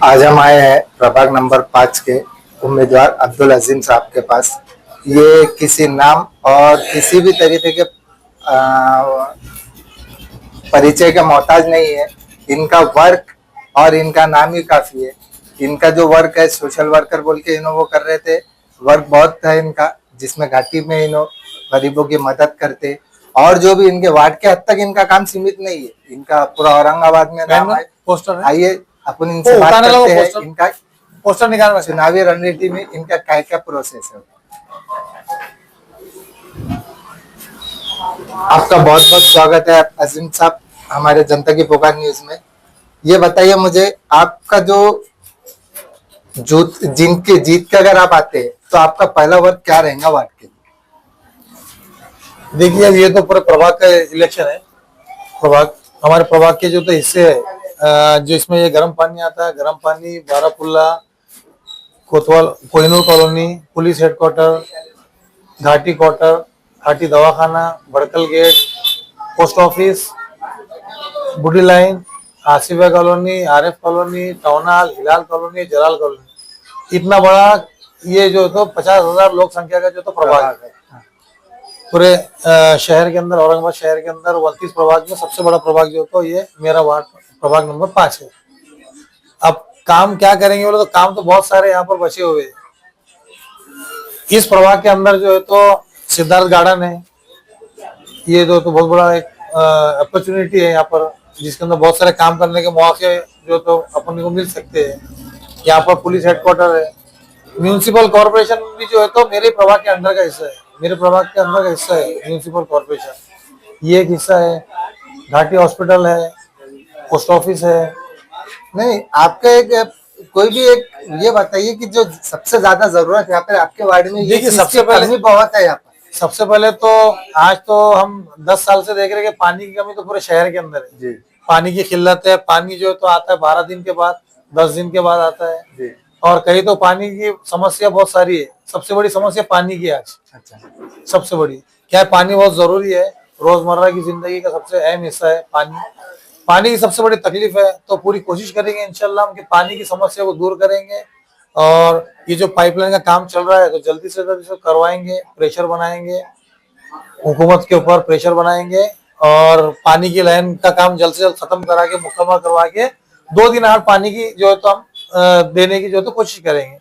आज हम आए हैं प्रभाग नंबर 5 के उम्मीदवार अब्दुल अजीम साहब के पास। ये किसी नाम और किसी भी तरीके के परिचय का मोहताज नहीं है। इनका वर्क और इनका नाम ही काफी है। इनका जो वर्क है सोशल वर्कर बोल के इन्हों वो कर रहे थे। वर्क बहुत है इनका, जिसमें घाटी में इन्हों गरीबों की मदद करते। और जो भी इनके वार्ड के हद तक इनका काम सीमित नहीं है, इनका पूरा औरंगाबाद में नाम है। पोस्टर है। आइए अपन इनसे बात करते हैं। इनका पोस्टर निकाल चुनावी रणनीति में इनका क्या प्रोसेस है। आपका बहुत बहुत स्वागत है अजीम साहब हमारे जनता की पुकार न्यूज में। ये बताइए मुझे, आपका जो जीत के अगर आप आते हैं तो आपका पहला वर्क क्या रहेगा वार्ड के? देखिए, अब ये तो पूरे प्रभाग का इलेक्शन है। हमारे प्रभाग के जो तो हिस्से है, जो इसमें ये गर्म पानी आता है, गर्म Pani, Barapulla, Kotwal, Kohinoor colony, police headquarter, Ghati quarter, Ghati Dawakhana, Bhadkal gate, post office, Budi line, Asifa colony, RF colony, town hall, Hilal colony, Jalal colony. इतना बड़ा ये जो तो 50,000 लोक संख्या का जो तो प्रभाग है पूरे शहर के अंदर। औरंगाबाद शहर के अंदर 29 प्रभाग में सबसे बड़ा प्रभाग जो तो ये मेरा वार्ड प्रभाग नंबर 5 है। अब काम क्या करेंगे बोले तो काम तो बहुत सारे यहाँ पर बचे हुए हैं। इस प्रभाग के अंदर जो है तो सिद्धार्थ गार्डन है, ये तो बहुत बड़ा एक अपॉर्चुनिटी है यहाँ पर, जिसके अंदर बहुत सारे काम करने के मौके जो तो अपन को मिल सकते हैं। यहाँ पर पुलिस हेडक्वार्टर है। म्यूनिसिपल कॉर्पोरेशन भी जो है तो मेरे प्रभाग के अंदर का हिस्सा है। मेरे प्रभाग के अंदर का हिस्सा है म्यूनिसिपल कॉर्पोरेशन, ये एक हिस्सा है। घाटी हॉस्पिटल है, पोस्ट ऑफिस है। नहीं, आपका एक कोई भी एक ये बताइए कि जो सबसे ज्यादा जरूरत यहाँ पे आपके वार्ड में, देखिए, सबसे पहले बहुत है यहाँ पर। सबसे पहले तो आज तो हम 10 साल से देख रहे हैं कि पानी की कमी तो पूरे शहर के अंदर है जी। पानी की किल्लत है। पानी जो तो आता है 12 दिन के बाद, 10 दिन के बाद आता है जी। और कहीं तो पानी की समस्या बहुत सारी है। सबसे बड़ी समस्या पानी की आज। अच्छा, सबसे बड़ी क्या है, पानी बहुत जरूरी है। रोजमर्रा की जिंदगी का सबसे अहम हिस्सा है पानी। पानी की सबसे बड़ी तकलीफ है, तो पूरी कोशिश करेंगे इंशाल्लाह हम कि पानी की समस्या को दूर करेंगे। और ये जो पाइपलाइन का काम चल रहा है तो जल्दी से जल्दी करवाएंगे, प्रेशर बनाएंगे, हुकूमत के ऊपर प्रेशर बनाएंगे और पानी की लाइन का काम जल्द से जल्द खत्म करा के मुकम्मल करवा के 2 दिन और पानी की जो है तो हम देने की जो तो कोशिश करेंगे।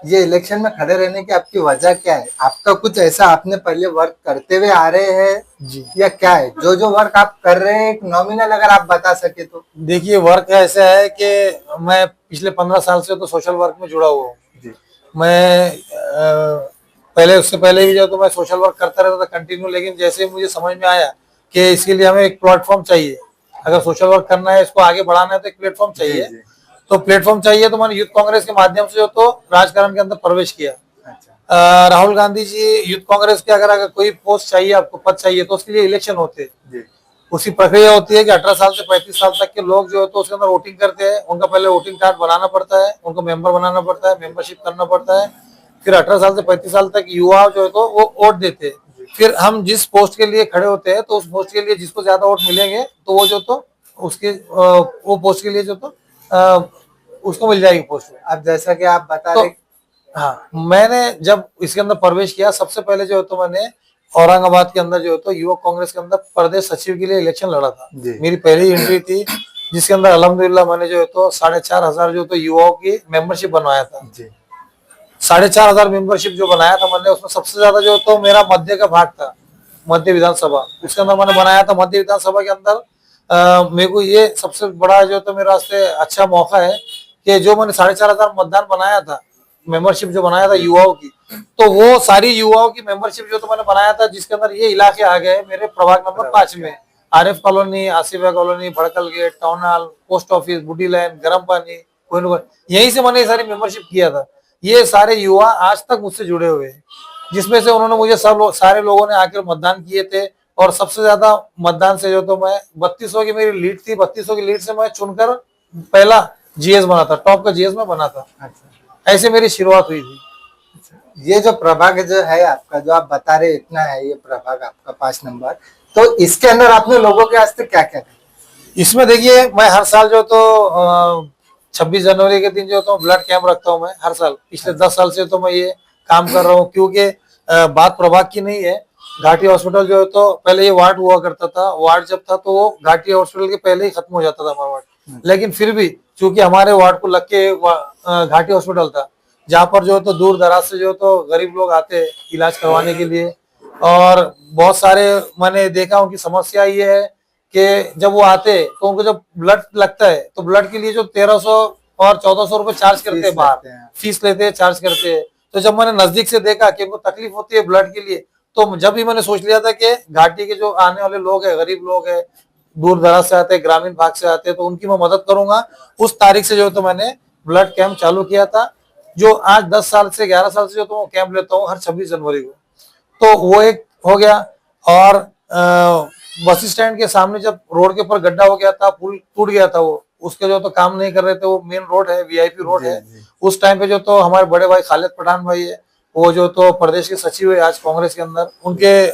ये इलेक्शन में खड़े रहने की आपकी वजह क्या है? आपका कुछ ऐसा आपने पहले वर्क करते हुए आ रहे हैं जी, या क्या है जो वर्क आप कर रहे हैं? एक नॉमिनल अगर आप बता सके तो। देखिए, वर्क ऐसा है कि मैं पिछले 15 साल से तो सोशल वर्क में जुड़ा हुआ हूँ। मैं पहले उससे पहले भी जो तो मैं सोशल वर्क करता रहता था कंटिन्यू, लेकिन जैसे मुझे समझ में आया कि इसके लिए हमें एक प्लेटफॉर्म चाहिए। अगर सोशल वर्क करना है, इसको आगे बढ़ाना है तो एक प्लेटफॉर्म चाहिए। तो प्लेटफॉर्म चाहिए तो मैंने यूथ कांग्रेस के माध्यम से जो तो राजकारण के अंदर प्रवेश किया। राहुल गांधी जी यूथ कांग्रेस के अगर कोई पोस्ट चाहिए, आपको पद चाहिए, तो उसके लिए इलेक्शन होते हैं। उसी प्रक्रिया होती है कि 18 साल से 35 साल तक के लोग जो है तो उसके अंदर वोटिंग करते हैं। उनका पहले वोटिंग कार्ड बनाना पड़ता है, उनको मेंबर बनाना पड़ता है, मेंबरशिप करना पड़ता है। फिर 18 साल से 35 साल तक युवा जो है तो वो वोट देते हैं। फिर हम जिस पोस्ट के लिए खड़े होते हैं तो उस पोस्ट के लिए जिसको ज्यादा वोट मिलेंगे तो वो जो तो उसके वो पोस्ट के लिए जो तो उसको मिल जाएगी पोस्ट। अब जैसा कि आप बता रहे, हाँ, मैंने जब इसके अंदर प्रवेश किया सबसे पहले जो है तो मैंने औरंगाबाद के अंदर जो है तो युवक कांग्रेस के अंदर प्रदेश सचिव के लिए इलेक्शन लड़ा था। मेरी पहली एंट्री थी, जिसके अंदर अल्हम्दुलिल्लाह मैंने जो है तो 4,500 जो तो युवाओं की मेंबरशिप बनवाया था। 4,500 मेंबरशिप जो बनाया था मैंने, उसमें सबसे ज्यादा जो तो मेरा मध्य का भाग था, मध्य विधानसभा। उसके अंदर मैंने बनाया था। मध्य विधानसभा के अंदर मेरे को ये सबसे बड़ा जो तो मेरा वास्ते अच्छा मौका है कि जो मैंने 4,500 मतदान बनाया था, मेंबरशिप जो बनाया था युवाओं की, तो वो सारी युवाओं की मेंबरशिप जो तो मैंने बनाया था, जिसके अंदर ये इलाके आ गए मेरे प्रभाग नंबर 5 में। Arif colony, Asifa colony, Bhadkal gate, town hall, post office, Budi line, Garam Pani, यहीं से मैंने ये सारी मेंबरशिप किया था। ये सारे युवा आज तक मुझसे जुड़े हुए हैं, जिसमें से उन्होंने मुझे सारे लोगों ने आकर मतदान किए थे। और सबसे ज्यादा मतदान से जो तो मैं 3200 की मेरी लीड थी, 3200 की लीड से मैं चुनकर पहला जीएस बना था, टॉप का जीएस में बना था। ऐसे मेरी शुरुआत हुई थी। ये जो प्रभाग जो है आपका, जो आप बता रहे इतना है, ये प्रभाग आपका 5 नंबर, तो इसके अंदर आपने लोगों के वास्ते क्या क्या? इसमें देखिए, मैं हर साल जो तो 26 जनवरी के दिन जो तो ब्लड कैंप रखता हूँ मैं हर साल। पिछले 10 साल से तो मैं ये काम कर रहा हूँ, क्योंकि बात प्रभाग की नहीं है। घाटी हॉस्पिटल जो है तो पहले ये वार्ड हुआ करता था, वार्ड जब था तो वो घाटी हॉस्पिटल के पहले ही खत्म हो जाता था हमारा वार्ड। लेकिन फिर भी चूंकि हमारे वार्ड को लग के घाटी हॉस्पिटल था, जहाँ पर जो है तो दूर दराज से जो है तो गरीब लोग आते हैं इलाज करवाने के लिए। और बहुत सारे मैंने देखा उनकी समस्या ये है कि जब वो आते तो उनको जब ब्लड लगता है तो ब्लड के लिए जो 1300 और 1400 रुपए चार्ज करते हैं, बाहर फीस लेते हैं, चार्ज करते हैं। तो जब मैंने नजदीक से देखा कि उनको तकलीफ होती है ब्लड के लिए, तो जब भी मैंने सोच लिया था कि घाटी के जो आने वाले लोग हैं, गरीब लोग हैं, दूर दराज से आते हैं, ग्रामीण भाग से आते हैं, तो उनकी मैं मदद करूंगा। उस तारीख से जो तो मैंने ब्लड कैंप चालू किया था, जो आज 10 साल से 11 साल से जो तो कैंप लेता हूँ हर 26 जनवरी को। तो वो एक हो गया। और बस स्टैंड के सामने जब रोड के ऊपर गड्ढा हो गया था, पुल टूट गया था, वो उसके जो तो काम नहीं कर रहे थे, वो मेन रोड है, वीआईपी रोड है। उस टाइम पे जो तो हमारे बड़े भाई खालिद पठान भाई है, वो जो तो प्रदेश के सचिव है आज कांग्रेस के अंदर, उनके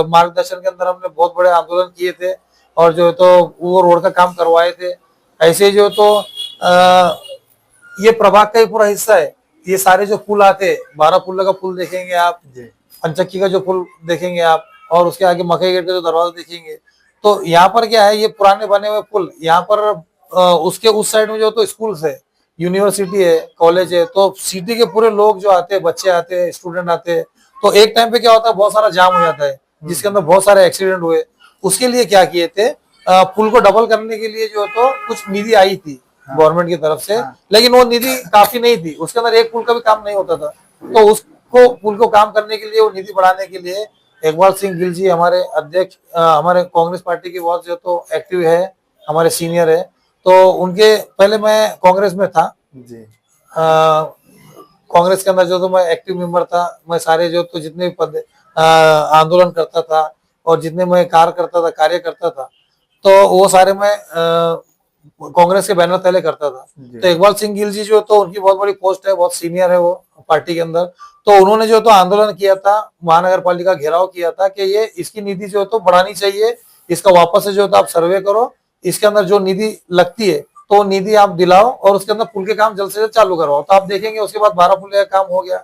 मार्गदर्शन के अंदर हमने बहुत बड़े आंदोलन किए थे और जो तो वो रोड का काम करवाए थे। ऐसे जो तो ये प्रभाग का ही पूरा हिस्सा है। ये सारे जो पुल आते, 12 पुल का पुल देखेंगे आप, पंचक्की का जो पुल देखेंगे आप, और उसके आगे मकई गेट का जो दरवाजा देखेंगे, तो यहाँ पर क्या है, ये पुराने बने हुए पुल, यहाँ पर उसके उस साइड में जो तो स्कूल्स है, यूनिवर्सिटी है, कॉलेज है। तो सिटी के पूरे लोग जो आते हैं, बच्चे आते हैं, स्टूडेंट आते हैं, तो एक टाइम पे क्या होता है, बहुत सारा जाम हो जाता है, जिसके अंदर बहुत सारे एक्सीडेंट हुए। उसके लिए क्या किए थे, पुल को डबल करने के लिए जो तो कुछ निधि आई थी गवर्नमेंट की तरफ से, लेकिन वो निधि काफी नहीं थी, उसके अंदर एक पुल का भी काम नहीं होता था। तो उसको पुल को काम करने के लिए, वो निधि बढ़ाने के लिए इकबाल सिंह गिल जी हमारे अध्यक्ष, हमारे कांग्रेस पार्टी के बहुत जो तो एक्टिव है, हमारे सीनियर है। तो उनके पहले मैं कांग्रेस में था जी, कांग्रेस के अंदर जो तो मैं एक्टिव मेंबर था। मैं सारे जो तो जितने भी पद आंदोलन करता था और जितने मैं कार्य करता था, तो वो सारे मैं कांग्रेस के बैनर तले करता था। तो इकबाल सिंह गिल जी जो तो उनकी बहुत बड़ी पोस्ट है, बहुत सीनियर है वो पार्टी के अंदर। तो उन्होंने जो तो आंदोलन किया था, महानगर पालिका घेराव किया था कि ये इसकी निधि जो तो बढ़ानी चाहिए, इसका वापस से जो तो आप सर्वे करो, इसके अंदर जो निधि लगती है तो निधि आप दिलाओ और उसके अंदर पुल के काम जल्द से जल्द चालू करवाओ। तो आप देखेंगे उसके बाद 12 पुल का काम हो गया,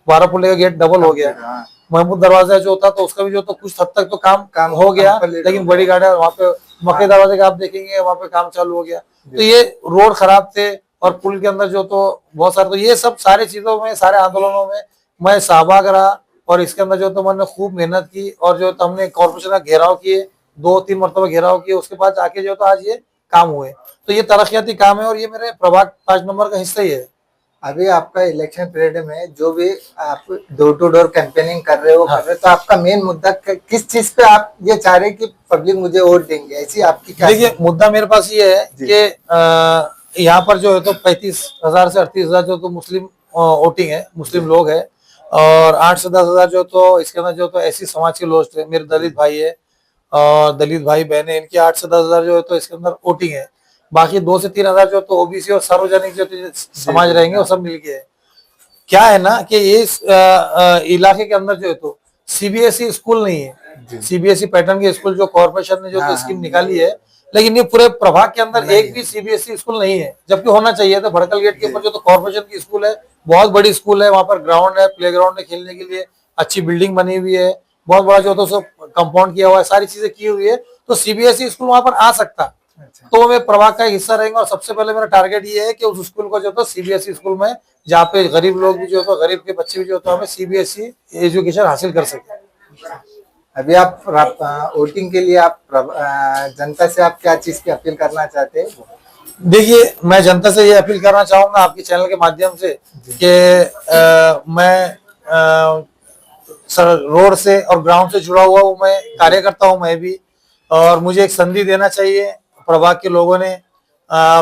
12 पुल का गेट डबल हो गया। महमूद दरवाजा जो होता तो उसका भी जो तो कुछ हद तक तो काम हो गया, लेकिन बड़ी गाड़ियां वहां पे मकई दरवाजे का आप देखेंगे वहां पे काम चालू हो गया। तो ये रोड खराब थे और पुल के अंदर जो तो बहुत सारे, तो ये सब सारी चीजों में, सारे आंदोलनों में मैं सहभाग रहा और इसके अंदर जो तो मैंने खूब मेहनत की और जो तो हमने कॉर्पोरेशन का घेराव किए, 2-3 मरतबा घेराव किए, उसके बाद आके जो तो आज ये काम हुए। तो ये तरक्याती काम है और ये मेरे प्रभाग 5 नंबर का हिस्सा ही है। अभी आपका इलेक्शन पीरियड में जो भी आप डोर टू डोर कैंपेनिंग कर रहे हो, हाँ। कर रहे हो, तो आपका मेन मुद्दा किस चीज पे आप ये चाह रहे हैं कि पब्लिक मुझे वोट देंगे, ऐसी आपकी क्या? देखिए, मुद्दा मेरे पास ये है कि यहाँ पर जो है तो 35,000 से 38,000 जो तो मुस्लिम वोटिंग है, मुस्लिम लोग है, और 8 से 10,000 जो तो इसके अंदर जो तो ऐसी समाज के लोग है, मेरे दलित भाई है और दलित भाई बहने, इनकी 8 से 10,000 जो है तो इसके अंदर वोटिंग है। बाकी 2 से 3,000 जो तो ओबीसी और सार्वजनिक जो तो समाज रहेंगे वो सब मिलके है। क्या है ना कि इस इलाके के अंदर जो है तो सीबीएसई स्कूल नहीं है, सीबीएसई पैटर्न के स्कूल जो कॉर्पोरेशन ने जो तो स्कीम निकाली है, लेकिन ये पूरे प्रभाग के अंदर एक भी सीबीएसई स्कूल नहीं है, जबकि होना चाहिए था। भड़कल गेट के ऊपर जो तो कॉर्पोरेशन की स्कूल है, बहुत बड़ी स्कूल है, वहां पर ग्राउंड है, प्ले ग्राउंड है, खेलने के लिए अच्छी बिल्डिंग बनी हुई है, बहुत बड़ा जो तो कंपाउंड किया हुआ है, सारी चीजें की हुई है, तो सीबीएसई स्कूल वहां पर आ सकता। तो मैं प्रभाग का हिस्सा रहेंगे और सबसे पहले मेरा टारगेट ये है कि उस स्कूल को जो तो सीबीएसई स्कूल में, जहाँ पे गरीब लोग भी जो तो, गरीब के बच्चे भी जो तो हमें सीबीएसई एजुकेशन हासिल कर सके। अभी आप वोटिंग के लिए आप जनता से आप क्या चीज की अपील करना चाहते हैं? देखिए, मैं जनता से ये अपील करना चाहूंगा आपके चैनल के माध्यम से कि मैं रोड से और ग्राउंड से जुड़ा हुआ हूँ, मैं कार्यकर्ता हूँ मैं भी, और मुझे एक संधि देना चाहिए प्रभाग के लोगों ने।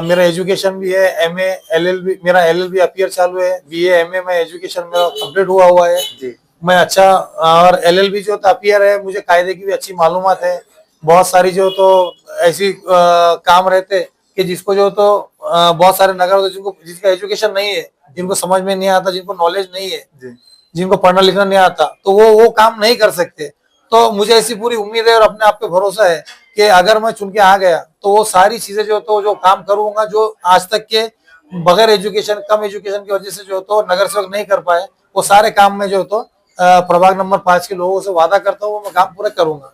मेरा एजुकेशन भी है, एमए एलएलबी, मेरा एलएलबी अपीयर चालू है, बीए एमए में एजुकेशन मेरा कंप्लीट हुआ है जी। मैं अच्छा, और एलएलबी जो अपीयर है, मुझे कायदे की भी अच्छी मालूमात है। बहुत सारी जो तो ऐसी काम रहते कि जिसको जो तो बहुत सारे नगर जिनको जिसका एजुकेशन नहीं है, जिनको समझ में नहीं आता, जिनको नॉलेज नहीं है, जिनको पढ़ना लिखना नहीं आता, तो वो काम नहीं कर सकते। तो मुझे ऐसी पूरी उम्मीद है और अपने आप पे भरोसा है कि अगर मैं चुन के आ गया तो वो सारी चीजें जो तो जो काम करूंगा जो आज तक के बगैर एजुकेशन कम एजुकेशन की वजह से जो तो नगर सेवक नहीं कर पाए, वो सारे काम में जो तो प्रभाग नंबर 5 के लोगों से वादा करता हूँ वो मैं काम पूरा करूंगा।